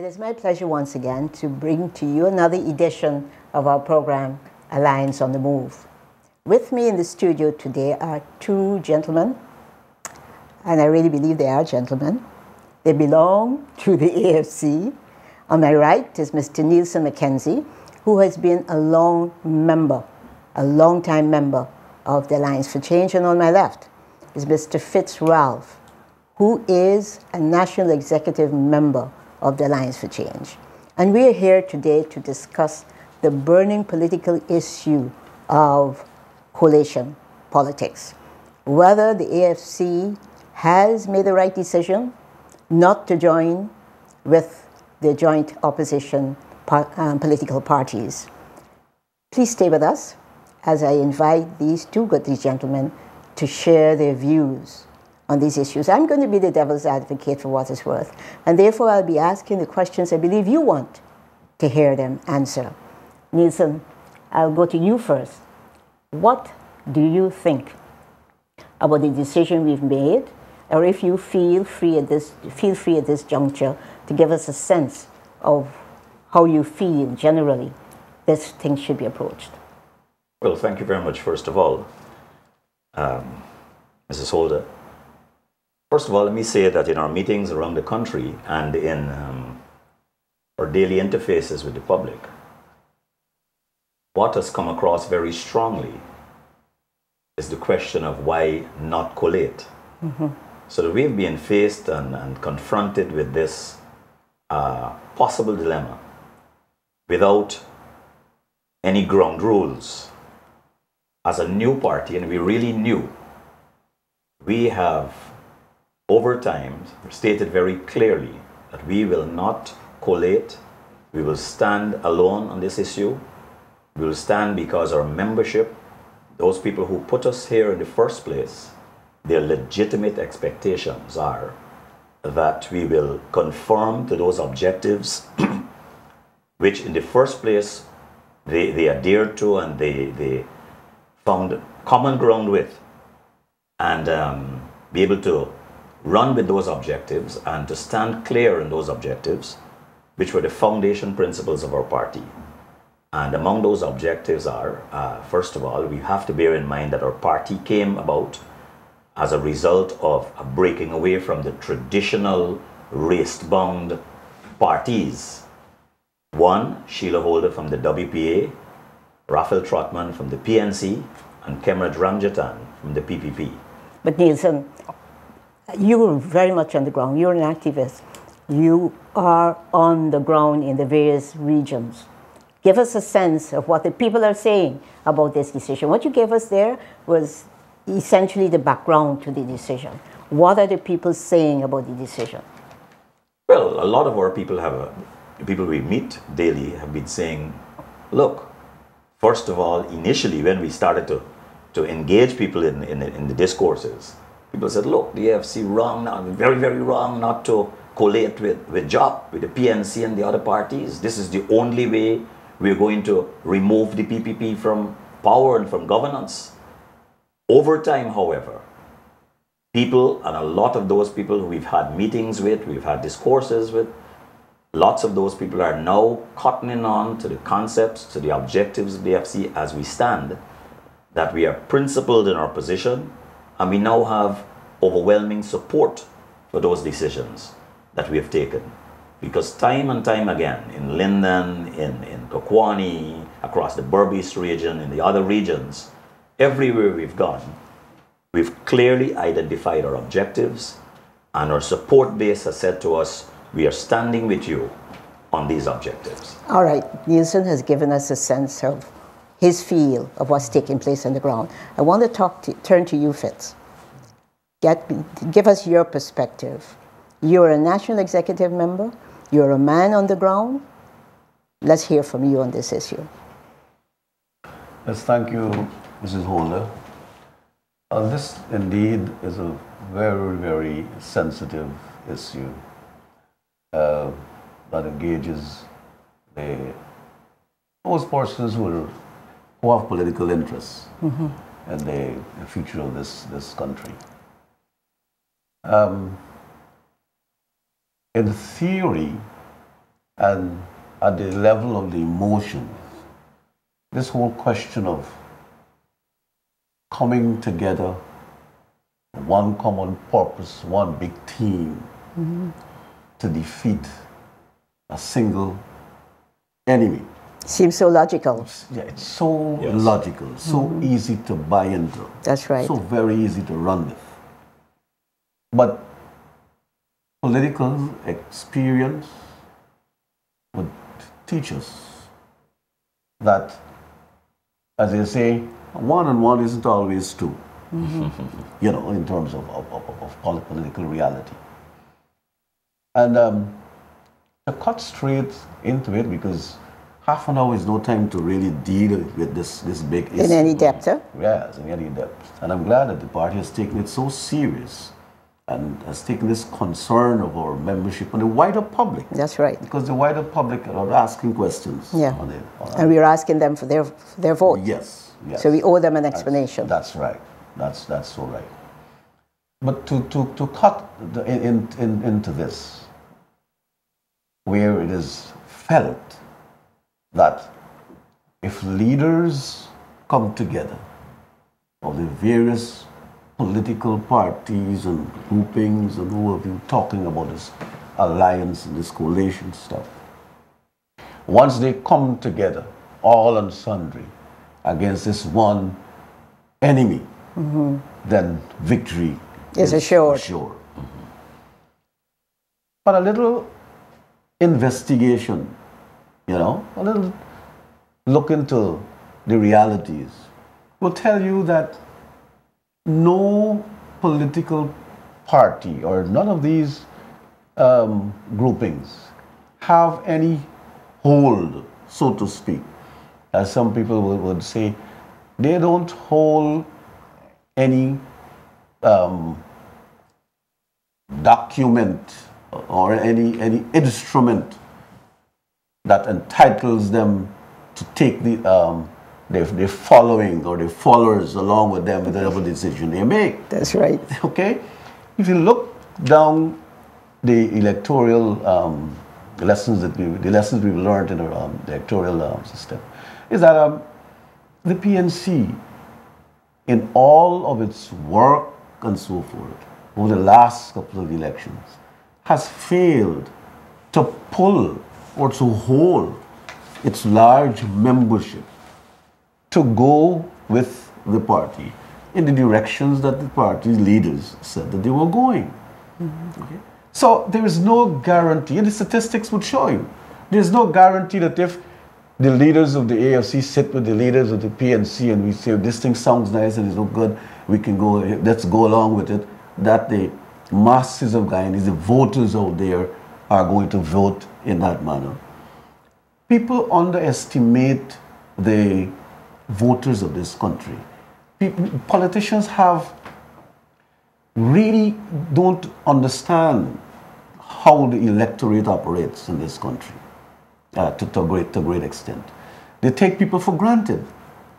It is my pleasure once again to bring to you another edition of our program, Alliance on the Move. With me in the studio today are two gentlemen, and I really believe they are gentlemen. They belong to the AFC. On my right is Mr. Nielsen McKenzie, who has been a long-time member of the Alliance for Change. And on my left is Mr. Fitz Ralph, who is a national executive member of the Alliance for Change. And we are here today to discuss the burning political issue of coalition politics. Whether the AFC has made the right decision not to join with the joint opposition political parties. Please stay with us as I invite these two good gentlemen to share their views on these issues. I'm going to be the devil's advocate for what it's worth, and therefore I'll be asking the questions I believe you want to hear them answer. Nielsen, I'll go to you first. What do you think about the decision we've made, or if you feel free at this juncture to give us a sense of how you feel generally this thing should be approached? Well, thank you very much, first of all, Mrs. Holder. First of all, let me say that in our meetings around the country and in our daily interfaces with the public, what has come across very strongly is the question of why not collate. Mm-hmm. So that we've been faced and confronted with this possible dilemma without any ground rules. As a new party, and we really new, we have over time stated very clearly that we will not collate, we will stand alone on this issue. We will stand because our membership, those people who put us here in the first place, their legitimate expectations are that we will conform to those objectives which in the first place they adhered to and they found common ground with, and be able to run with those objectives and to stand clear in those objectives, which were the foundation principles of our party. And among those objectives are, first of all, we have to bear in mind that our party came about as a result of a breaking away from the traditional race-bound parties. One, Sheila Holder from the WPA, Raphael Trotman from the PNC, and Kemraj Ramjatan from the PPP. But Nielsen, you were very much on the ground. You're an activist. You are on the ground in the various regions. Give us a sense of what the people are saying about this decision. What you gave us there was essentially the background to the decision. What are the people saying about the decision? Well, a lot of our people the people we meet daily have been saying, look, first of all, initially when we started to engage people in the discourses, people said, look, the AFC wrong now, very, very wrong not to collate with JOP, with the PNC and the other parties. This is the only way we're going to remove the PPP from power and from governance. Over time, however, people, and a lot of those people who we've had meetings with, we've had discourses with, lots of those people are now cottoning on to the concepts, to the objectives of the AFC as we stand, that we are principled in our position, and we now have overwhelming support for those decisions that we have taken. Because time and time again, in Linden, in Kokwani, across the Berbice region, in the other regions, everywhere we've gone, we've clearly identified our objectives, and our support base has said to us, we are standing with you on these objectives. All right, Nielsen has given us a sense of his feel of what's taking place on the ground. I want to turn to you, Fitz. Give us your perspective. You're a national executive member. You're a man on the ground. Let's hear from you on this issue. Yes, thank you, Mrs. Holder. This indeed is a very, very sensitive issue that engages those persons who have political interests in the future of this country. In theory, And at the level of the emotions, this whole question of coming together, one common purpose, one big team to defeat a single enemy. Seems so logical. Yeah, it's so Yes. logical, so easy to buy into. That's right. So very easy to run with. But political experience would teach us that, as they say, one and one isn't always two, you know, in terms of political reality. And to cut straight into it, because half an hour is no time to really deal with this big issue. In any depth, huh? Yes, in any depth. And I'm glad that the party has taken it so serious and has taken this concern of our membership and the wider public. That's right. Because the wider public are asking questions. Yeah. On it. And we're asking them for their vote. Yes, yes. So we owe them an explanation. That's right. That's so right. But to cut into this, where it is felt that if leaders come together of the various political parties and groupings and who have you talking about this alliance and this coalition stuff, once they come together, all and sundry, against this one enemy, then victory Is assured. But a little investigation, you know, a little look into the realities will tell you that no political party or none of these groupings have any hold, so to speak. As some people would say, they don't hold any document or any instrument that entitles them to take their following or their followers along with them with whatever decision they make. That's right. Okay? If you look down the electoral lessons we've learned in our electoral system, is that the PNC, in all of its work and so forth, over the last couple of elections, has failed to pull or to hold its large membership to go with the party in the directions that the party's leaders said that they were going. Okay? So there is no guarantee, and the statistics would show you, there's no guarantee that if the leaders of the AFC sit with the leaders of the PNC and we say, this thing sounds nice and it's no good, we can go, let's go along with it, that the masses of Guyanese, the voters out there, are going to vote in that manner. People underestimate the voters of this country. Politicians really don't understand how the electorate operates in this country to a great extent. They take people for granted,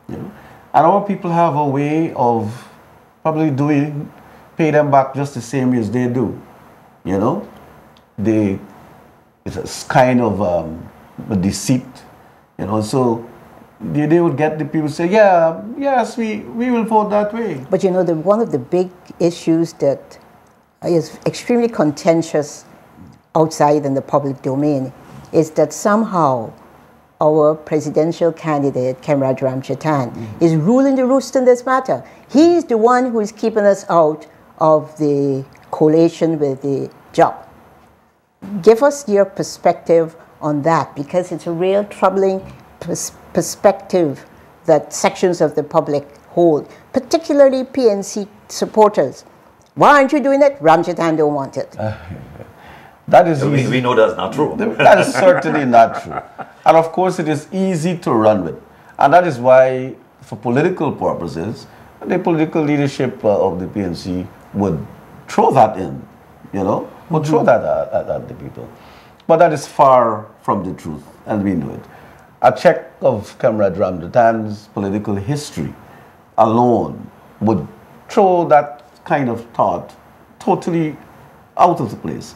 you know? And our people have a way of probably pay them back just the same as they do, you know? It's a kind of a deceit, you know, so they would get the people to say, yes, we will vote that way. But you know, one of the big issues that is extremely contentious outside in the public domain is that somehow our presidential candidate, Kemraj Ramchatan, is ruling the roost in this matter. He's the one who is keeping us out of the coalition with the JOP. Give us your perspective on that, because it's a real troubling perspective that sections of the public hold, particularly PNC supporters. Why aren't you doing it? Ramchatan don't want it. That is we know that's not true. That is certainly not true. And of course, it is easy to run with. And that is why, for political purposes, the political leadership of the PNC would throw that in, you know, would throw that at the people. But that is far from the truth, and we know it. A check of Kemraj Ramchatan's political history alone would throw that kind of thought totally out of the place.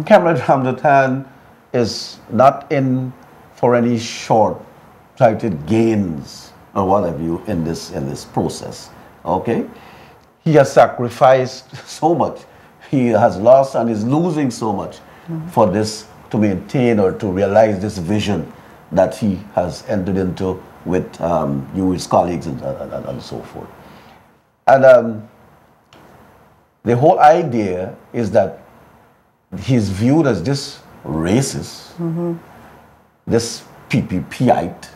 Kemraj Ramchatan is not in for any short-sighted gains or what have you in this process. Okay, he has sacrificed so much. He has lost and is losing so much for this to maintain or to realize this vision that he has entered into with you, his colleagues, and so forth. And the whole idea is that he's viewed as this racist, this PPPite,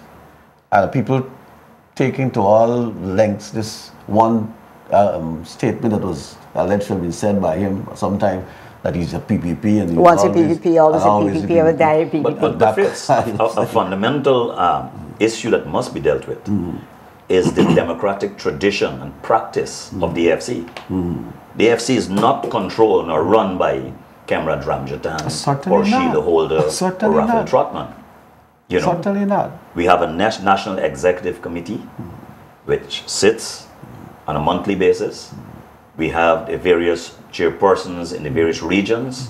and people taking to all lengths this one statement that was alleged to have been said by him sometime, that he's a PPP and he's once a PPP, always a PPP, ever die a PPP. But the Fritz, a fundamental issue that must be dealt with is the democratic tradition and practice of the AFC. The AFC is not controlled nor run by Kemraj Ramjatan or Sheila Holder or Raphael Trotman. You know, certainly not. We have a national executive committee which sits on a monthly basis. We have the various chairpersons in the various regions.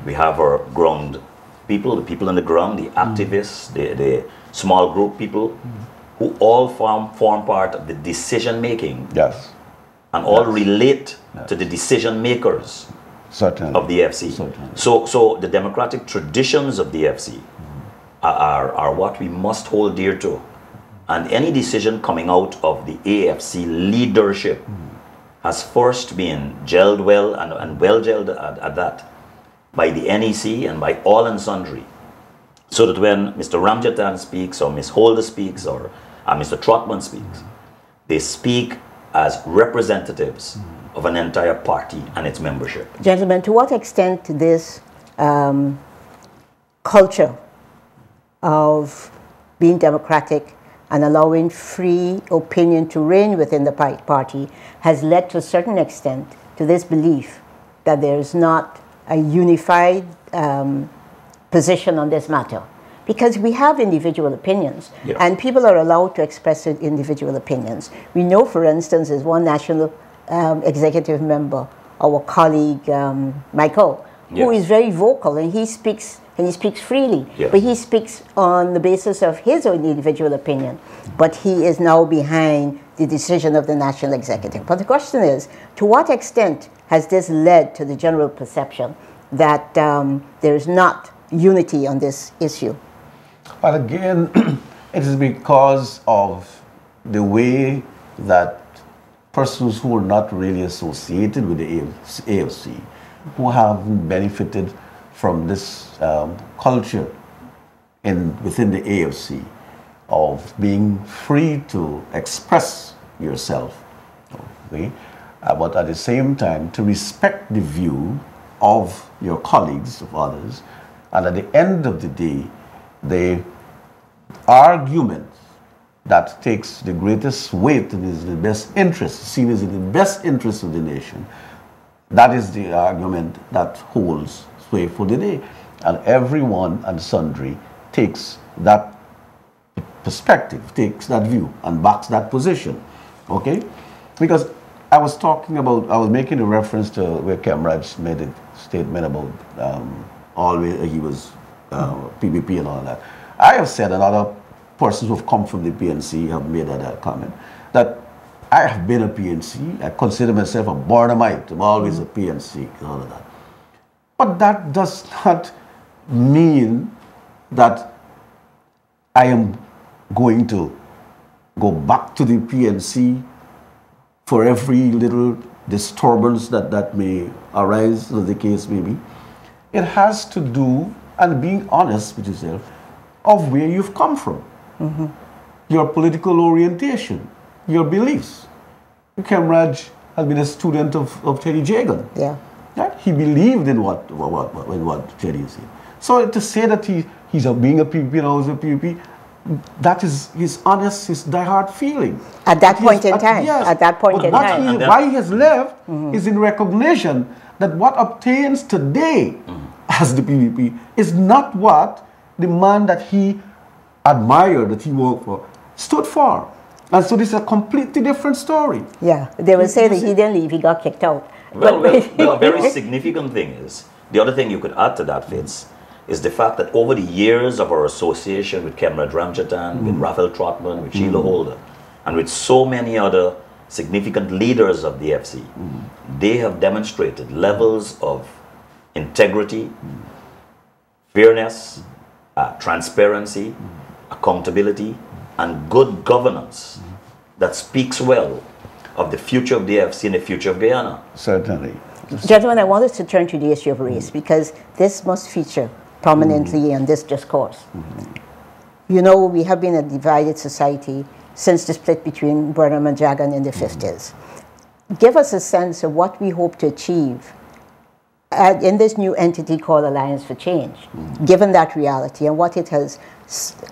We have our ground people, the people on the ground, the activists, the small group people, who all form part of the decision making. Yes. And all relate to the decision makers of the AFC. So the democratic traditions of the AFC are what we must hold dear to. And any decision coming out of the AFC leadership has first been gelled well and well gelled at that by the NEC and by all and sundry. So that when Mr. Ramjatan speaks or Ms. Holder speaks or Mr. Trotman speaks, they speak as representatives of an entire party and its membership. Gentlemen, to what extent this culture of being democratic and allowing free opinion to reign within the party has led to a certain extent to this belief that there is not a unified position on this matter? Because we have individual opinions, and people are allowed to express individual opinions. We know, for instance, as one national executive member, our colleague Michael, who is very vocal, and he speaks freely, but he speaks on the basis of his own individual opinion. But he is now behind the decision of the national executive. But the question is, to what extent has this led to the general perception that there is not unity on this issue? But again, it is because of the way that persons who are not really associated with the AFC, who have benefited from this culture within the AFC of being free to express yourself, okay? But at the same time to respect the view of your colleagues, of others, and at the end of the day, the argument that takes the greatest weight and is in the best interest, seen as in the best interest of the nation, that is the argument that holds sway for the day. And everyone and sundry takes that perspective, takes that view, and backs that position. Okay? Because I was making a reference to where Kemraj made a statement about always he was PPP and all that. I have said, and other persons who have come from the PNC have made that comment, that I have been a PNC. I consider myself a Barnumite. I'm always a PNC and all of that. But that does not mean that I am going to go back to the PNC for every little disturbance that may arise, as the case may be. It has to do, and being honest with yourself, of where you've come from, your political orientation, your beliefs. Kemraj has been a student of Teddy Jagan. Yeah. Right? He believed in what Teddy said. So to say that he's being a PPP and always a PPP, that is his honest, his diehard feeling. At that point in time. Yes. At that point in time. Why he has left is in recognition that what obtains today as the PPP is not what the man that he admired, that he worked for, stood for. And so this is a completely different story. Yeah, they will say that he didn't leave, he got kicked out. Well, a very significant thing is, the other thing you could add to that, Fitz, is the fact that over the years of our association with Kemrat Ramchatan, with Raphael Trotman, with Sheila Holder, and with so many other significant leaders of the FC, they have demonstrated levels of integrity, fairness, transparency, accountability, and good governance that speaks well of the future of the FC and the future of Guyana. Certainly. Gentlemen, I want us to turn to the issue of race because this must feature prominently in this discourse. You know, we have been a divided society since the split between Burnham and Jagan in the 50s. Give us a sense of what we hope to achieve in this new entity called Alliance for Change, given that reality and what it has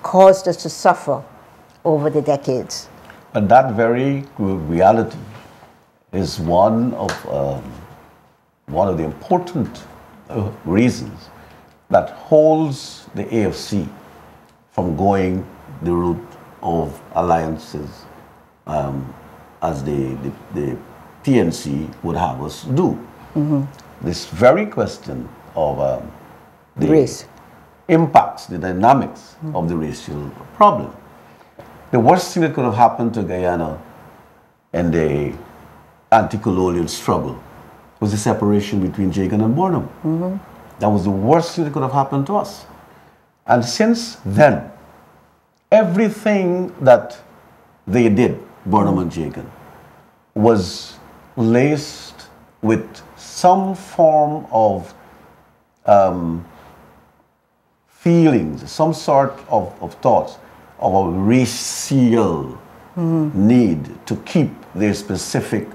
caused us to suffer over the decades. But that very reality is one of the important reasons that holds the AFC from going the route of alliances as the PNC would have us do. This very question of the race impacts, the dynamics of the racial problem. The worst thing that could have happened to Guyana in the anti-colonial struggle was the separation between Jagan and Burnham. That was the worst thing that could have happened to us. And since then, everything that they did, Burnham and Jagan, was laced with some form of feelings, some sort of thoughts of a racial need to keep their specific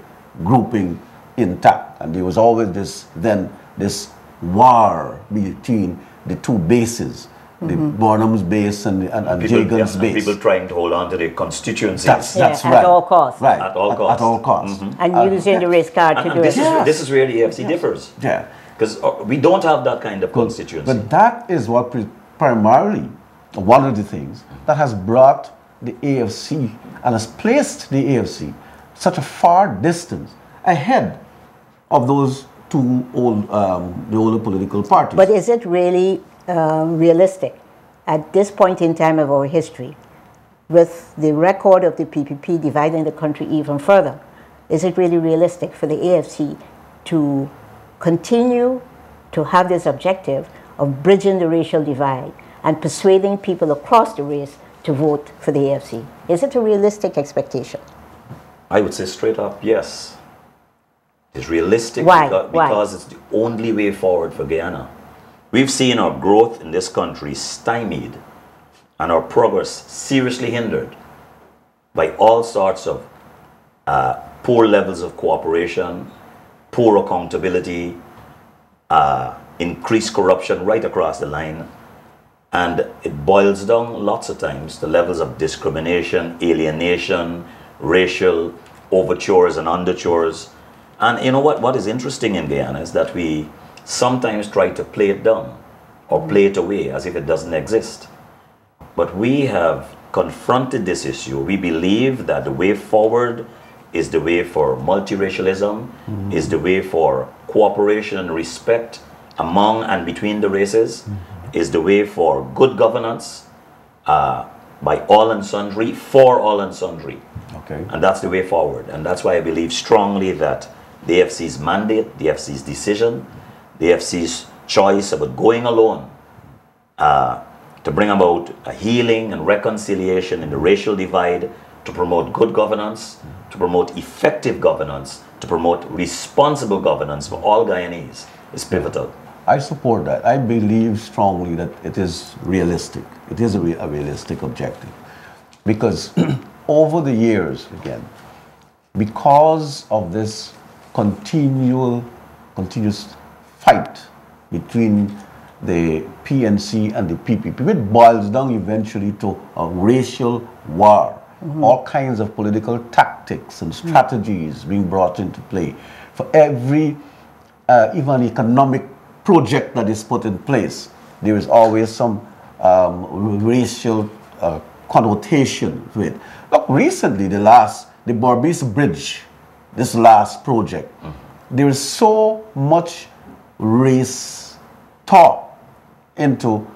grouping intact. And there was always this war between the two bases, the Burnham's base and Jagan's base. People trying to hold on to their constituencies. That's right. At all costs. Right. At all costs. At all costs. And using the race card to do it. This is where the AFC differs. Yeah. Because we don't have that kind of constituency. But that is what primarily, one of the things that has brought the AFC and has placed the AFC such a far distance ahead of those two the older political parties. But is it really realistic at this point in time of our history, with the record of the PPP dividing the country even further, is it really realistic for the AFC to continue to have this objective of bridging the racial divide and persuading people across the race to vote for the AFC? Is it a realistic expectation? I would say straight up, yes. It's realistic. Why? Because it's the only way forward for Guyana. We've seen our growth in this country stymied and our progress seriously hindered by all sorts of poor levels of cooperation, poor accountability, increased corruption right across the line. And it boils down lots of times to levels of discrimination, alienation, racial overtures and undertures. And you know what is interesting in Guyana is that we sometimes try to play it down or play it away as if it doesn't exist. But we have confronted this issue. We believe that the way forward is the way for multiracialism, is the way for cooperation and respect among and between the races, is the way for good governance by all and sundry, for all and sundry. Okay. And that's the way forward. And that's why I believe strongly that the AFC's mandate, the AFC's decision, the AFC's choice about going alone to bring about a healing and reconciliation in the racial divide, to promote good governance, to promote effective governance, to promote responsible governance for all Guyanese is pivotal. I support that. I believe strongly that it is realistic. It is a realistic objective. Because over the years, again, because of this continuous fight between the PNC and the PPP, it boils down eventually to a racial war. All kinds of political tactics and strategies being brought into play. For every even economic project that is put in place, there is always some racial connotation to it. Look, recently, the Berbice Bridge, this last project, there is so much race talk into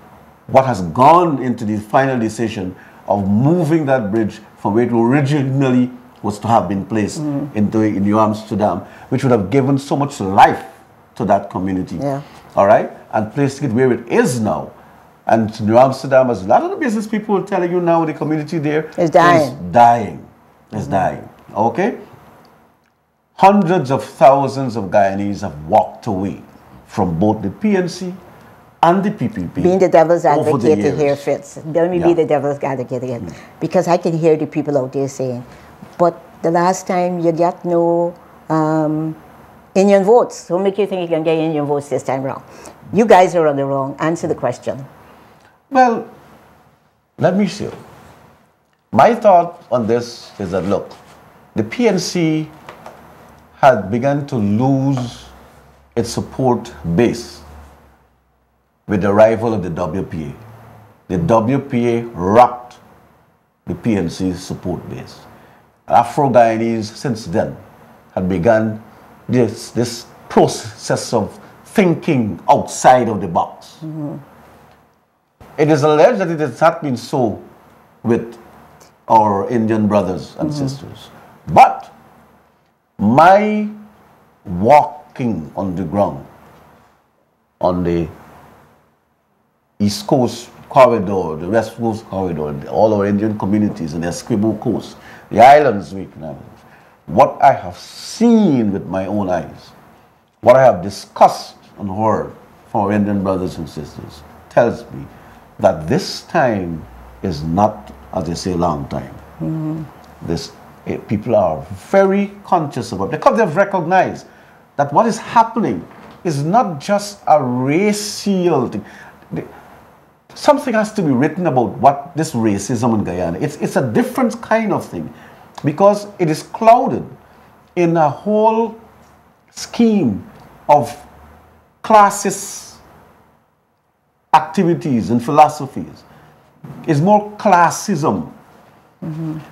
what has gone into the final decision of moving that bridge from where it originally was to have been placed into New Amsterdam, which would have given so much life to that community. Yeah. All right? And placing it where it is now. And New Amsterdam, as a lot of the business people are telling you now, the community there is dying. Is dying. Is dying. Okay? Hundreds of thousands of Guyanese have walked away from both the PNC and the PPP. Being the devil's over the advocate years. here, Fitz. Let me be the devil's advocate again. Because I can hear the people out there saying, but the last time you got no Indian votes. What make you think you can get Indian votes this time around? You guys are on the wrong. Answer the question. Well, let me see. My thought on this is that, look, the PNC had begun to lose its support base with the arrival of the WPA. The WPA rocked the PNC's support base. Afro-Guyanese, since then, had begun this process of thinking outside of the box. It is alleged that it has not been so with our Indian brothers and sisters. But my walking on the ground, on the East Coast corridor, the West Coast corridor, all our Indian communities in the Esquibo Coast, the islands, what I have seen with my own eyes, what I have discussed and heard from our Indian brothers and sisters, tells me that this time is not, as they say, a long time. People are very conscious about it because they've recognized that what is happening is not just a racial thing. Something has to be written about what this racism in Guyana. It's a different kind of thing because it is clouded in a whole scheme of classist activities and philosophies. It's more classism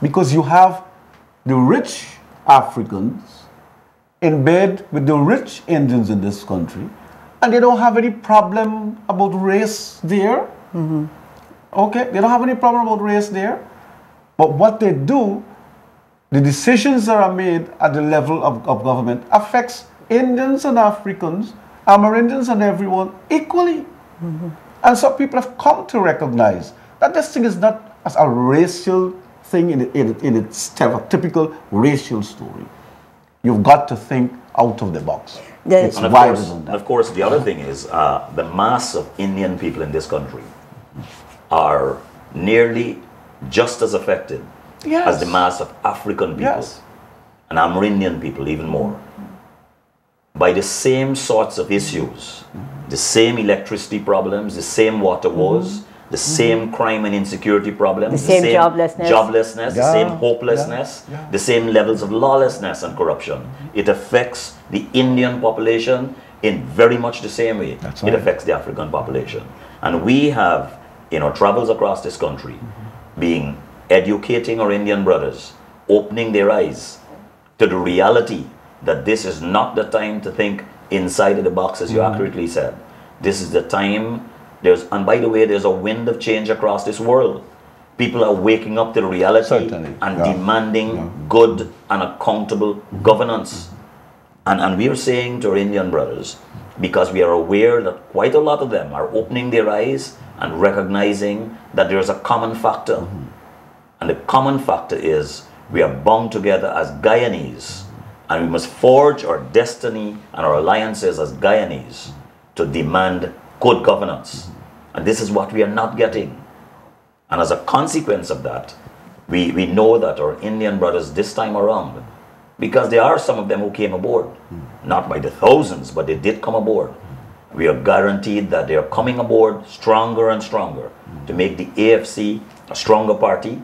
because you have the rich Africans in bed with the rich Indians in this country, and they don't have any problem about race there. Okay, they don't have any problem about race there. But what they do, the decisions that are made at the level of government affects Indians and Africans, Amerindians and everyone equally. And so people have come to recognize that this thing is not as a racial thing in its typical racial story. You've got to think out of the box. It's wider than that. Of course, the other thing is the mass of Indian people in this country are nearly just as affected as the mass of African people and Amerindian people even more by the same sorts of issues, the same electricity problems, the same water woes, the same crime and insecurity problems, the same joblessness, the same hopelessness, the same levels of lawlessness and corruption. It affects the Indian population in very much the same way it affects the African population. And we have, in our travels across this country, being educating our Indian brothers, opening their eyes to the reality that this is not the time to think inside of the box, as you accurately said. This is the time. And by the way, there's a wind of change across this world. People are waking up to the reality and demanding good and accountable governance. And we are saying to our Indian brothers, because we are aware that quite a lot of them are opening their eyes and recognizing that there is a common factor. And the common factor is we are bound together as Guyanese, and we must forge our destiny and our alliances as Guyanese to demand good governance. And this is what we are not getting. And as a consequence of that, we know that our Indian brothers this time around, because there are some of them who came aboard, not by the thousands, but they did come aboard. We are guaranteed that they are coming aboard stronger and stronger to make the AFC a stronger party,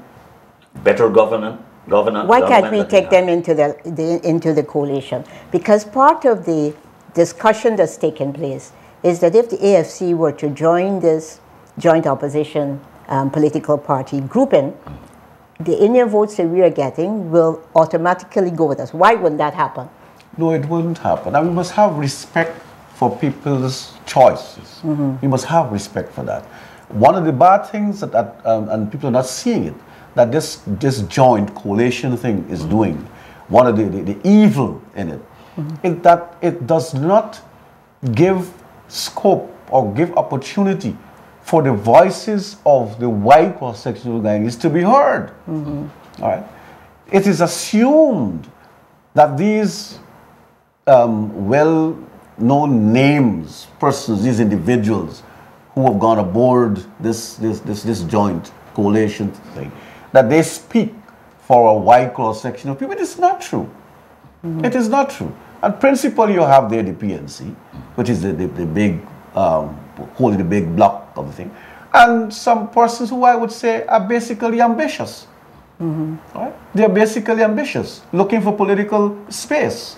better governance. Why can't we take them into the coalition? Because part of the discussion that's taken place is that if the AFC were to join this joint opposition political party grouping, the Indian votes that we are getting will automatically go with us. Why wouldn't that happen? No, it wouldn't happen. And we must have respect for people's choices. We must have respect for that. One of the bad things and people are not seeing it, that this joint coalition thing is doing, one of the evil in it, is that it does not give scope or give opportunity for the voices of the white cross-sectional Guyanese to be heard. All right. It is assumed that these well-known names, persons, these individuals who have gone aboard this joint coalition thing, that they speak for a white cross-section of people. It is not true. It is not true. And principally, you have there the PNC, which is the big, holding the big block of the thing, and some persons who I would say are basically ambitious. Right? They are basically ambitious, looking for political space.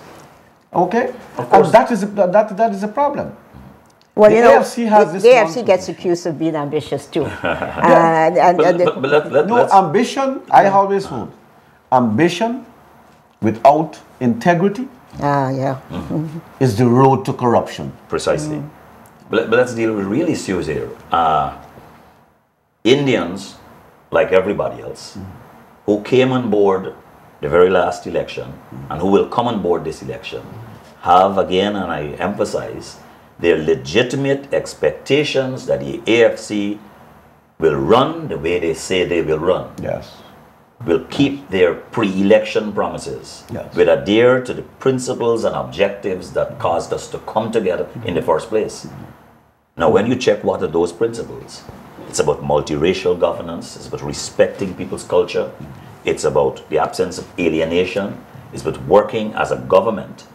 Okay, and that is a problem. Well, the AFC has this. The AFC gets accused of being ambitious too. Ambition. I always hold ambition without integrity. Is the road to corruption. Precisely. But let's deal with really serious here. Indians, like everybody else, who came on board the very last election and who will come on board this election, have again, and I emphasize, their legitimate expectations that the AFC will run the way they say they will run. Yes. Will keep their pre-election promises. Yes. Will adhere to the principles and objectives that caused us to come together in the first place. Now, when you check what are those principles, it's about multiracial governance, it's about respecting people's culture, it's about the absence of alienation, it's about working as a government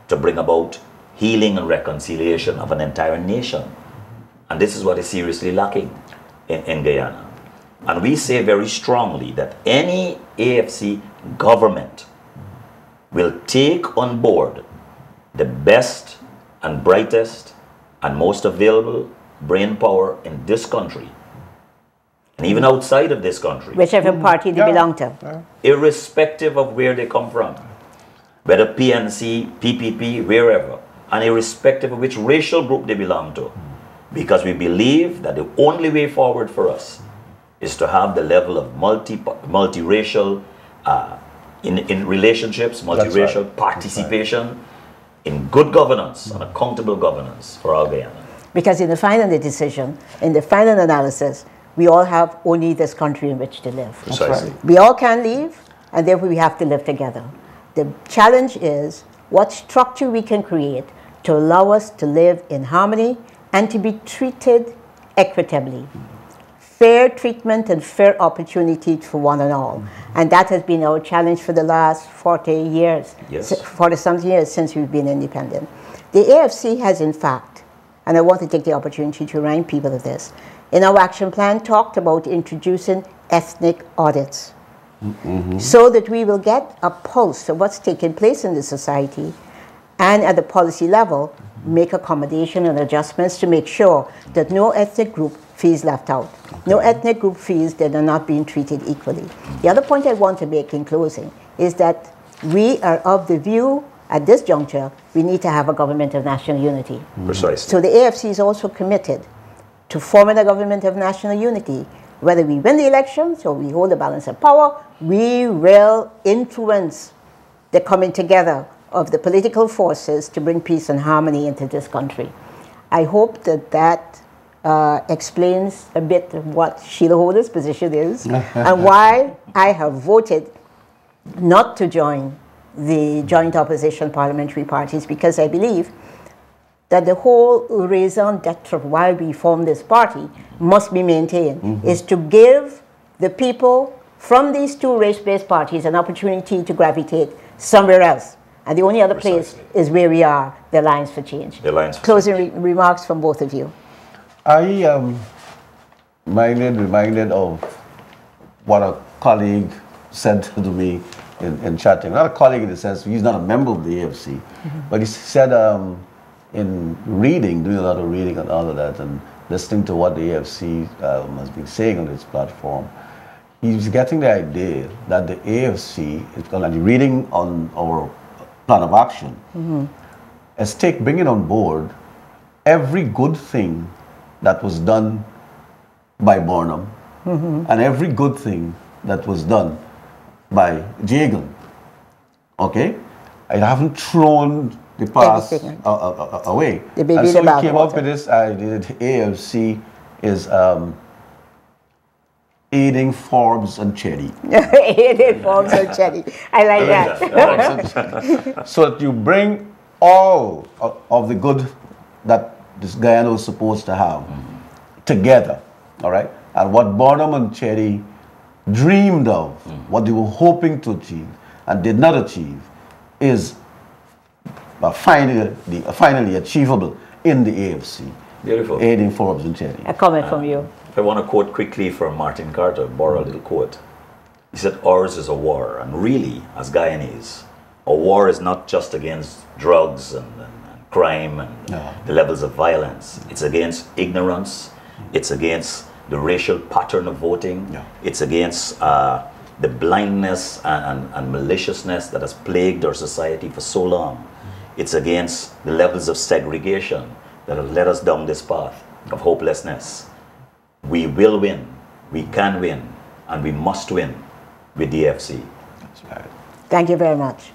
to bring about healing and reconciliation of an entire nation. And this is what is seriously lacking in Guyana. And we say very strongly that any AFC government will take on board the best and brightest and most available brain power in this country, and even outside of this country. Whichever party they belong to. Irrespective of where they come from, whether PNC, PPP, wherever, and irrespective of which racial group they belong to. Because we believe that the only way forward for us is to have the level of multiracial in relationships, multiracial participation in good governance and accountable governance for all Guyana. Because in the final decision, in the final analysis, we all have only this country in which to live. Precisely. We all can leave, and therefore we have to live together. The challenge is what structure we can create to allow us to live in harmony and to be treated equitably. Fair treatment and fair opportunity for one and all. And that has been our challenge for the last 40 years, 40-something years since we've been independent. The AFC has, in fact, and I want to take the opportunity to remind people of this, in our action plan talked about introducing ethnic audits so that we will get a pulse of what's taking place in the society and at the policy level make accommodation and adjustments to make sure that no ethnic group feels left out. No ethnic group feels that they're not being treated equally. The other point I want to make in closing is that we are of the view at this juncture we need to have a government of national unity. Precisely. So the AFC is also committed to forming a government of national unity. Whether we win the elections or we hold the balance of power, we will influence the coming together of the political forces to bring peace and harmony into this country. I hope that that explains a bit of what Sheila Holder's position is and why I have voted not to join the joint opposition parliamentary parties, because I believe that the whole raison d'etre of why we formed this party must be maintained, is to give the people from these two race-based parties an opportunity to gravitate somewhere else. And the only other place is where we are, the Alliance for Change. The Alliance for Closing remarks from both of you. I am reminded of what a colleague said to me in chatting. Not a colleague in the sense, he's not a member of the AFC, but he said in reading, doing a lot of reading and all of that, and listening to what the AFC has been saying on its platform, he's getting the idea that the AFC, and reading on our plan of action, is bringing on board every good thing that was done by Barnum and every good thing that was done by Jagan, okay? I haven't thrown the past Everything. away. The baby And so we in the came up bathwater. with this idea that AFC is aiding Forbes and Chetty. Aided forms of Chetty. I like that. So that you bring all of the good that this Guyana was supposed to have together, all right? And what Barnum and Chetty dreamed of, what they were hoping to achieve and did not achieve, is finally achievable in the AFC. Beautiful. Aiding Forbes and Chetty. A comment from you. I want to quote quickly from Martin Carter, borrow a little quote. He said, ours is a war. And really, as Guyanese, a war is not just against drugs and crime and the levels of violence. It's against ignorance. It's against the racial pattern of voting. It's against the blindness and maliciousness that has plagued our society for so long. It's against the levels of segregation that have led us down this path of hopelessness. We will win, we can win, and we must win with DFC. That's right. Thank you very much.